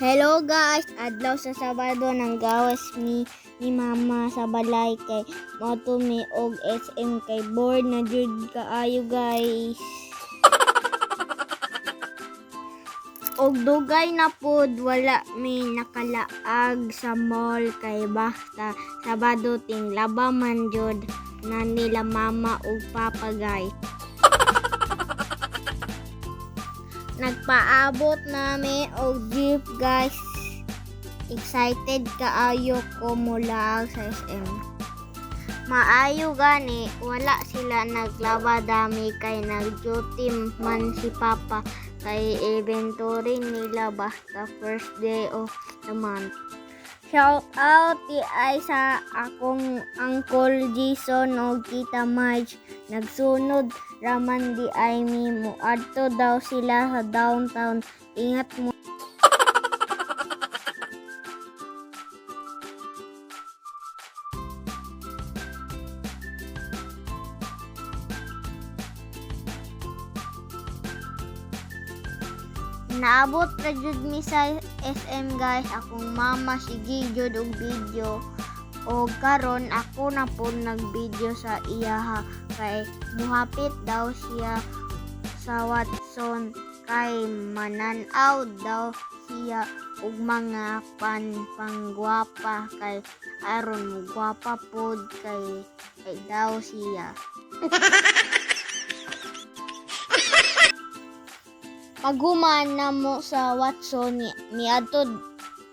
Hello guys, adlaw sa Sabado nang gawas ni mama sa balay kay moto mi og SM kay board na jud kaayo guys. Og dugay na pod wala mi nakalaag sa mall kay basta Sabado ting laba man jud na nila mama ug papa guys. Nagpaabot nami og gift guys. Excited kaayo ko mula sa SM. Maayo gani, wala sila naglaba dami kay nag-duty man si Papa kay inventory nila basta first day of the month. Shout out ti ay sa akong Uncle Jason o Tita Marge. Nagsunod raman di ay mi mo. Adto daw sila sa downtown. Ingat mo. Naabot ra jud mi sa SM guys. Akong mama sige jud og video. O karon ako na po nag-video sa iyaha kay muhapit daw siya sa Watson kay mananaw daw siya og mga panggwapa kay aron mo gwapa pod kay daw siya. Paghuman na mo sa Watson, miadto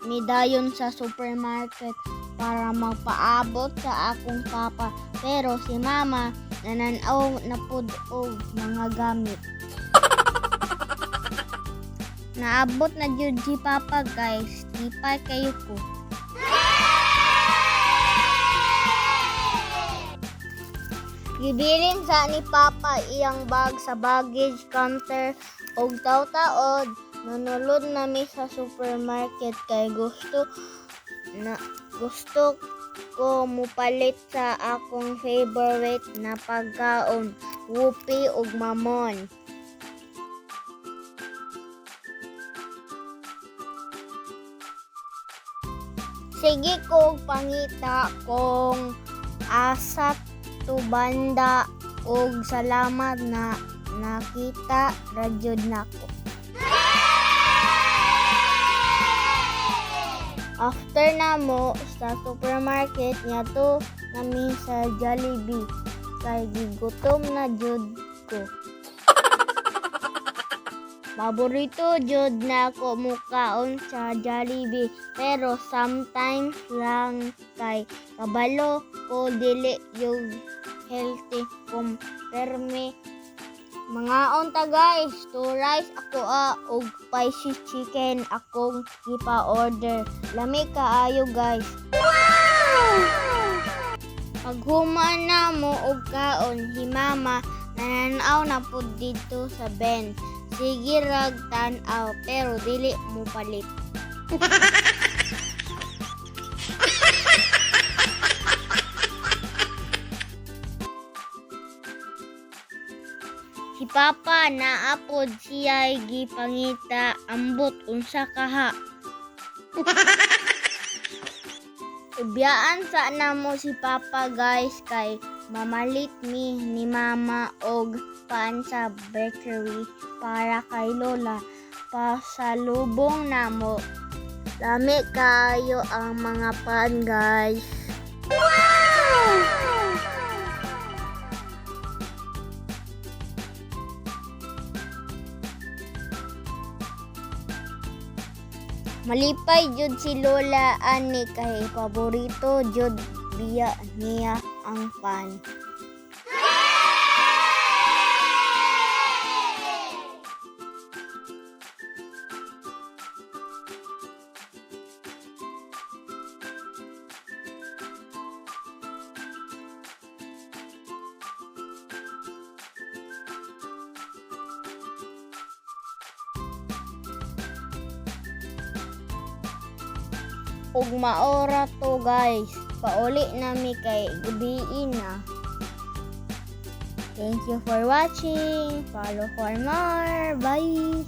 midayon sa supermarket para magpaabot sa akong papa. Pero si mama nananaw na pod og mga gamit. Naabot na jud si papa guys. Tipay kayo ko. Gibilin sa ni papa iyang bag sa baggage counter. Og taw-taod, nanulod nami sa supermarket kay gusto ko mupalit sa akong favorite na pagkaon, Whoopie ug mamon. Sige kong pangita kung asa to banda og salamat na nakita radyod nako. After na mo sa supermarket niya to nami sa Jollibee kay gigutom na jud ko. Paborito jud na ko mukaon sa Jollibee pero sometimes lang kay kabalo ko dili yung healthy perme. Mga onta guys, 2 rice ako og spicy chicken akong gipa-order. Lami kaayo guys. Wow! Paghuman na mo og kaon, si mama nananaw na pud dito sa Ben. Sige rag tan-aw pero dili mo palit. Si Papa naapod siya gipangita ambot unsa kaha. Ibiyaan sa namo si Papa guys kay mamalit ni mama og pan sa bakery para kay Lola. Pasalubong namo. Lami kayo ang mga pan guys. Wow! Malipay jud si Lola ani kay paborito jud biya niya ang pan. Ug maora to guys. Pauli nami kay gabi na. Thank you for watching. Follow for more. Bye.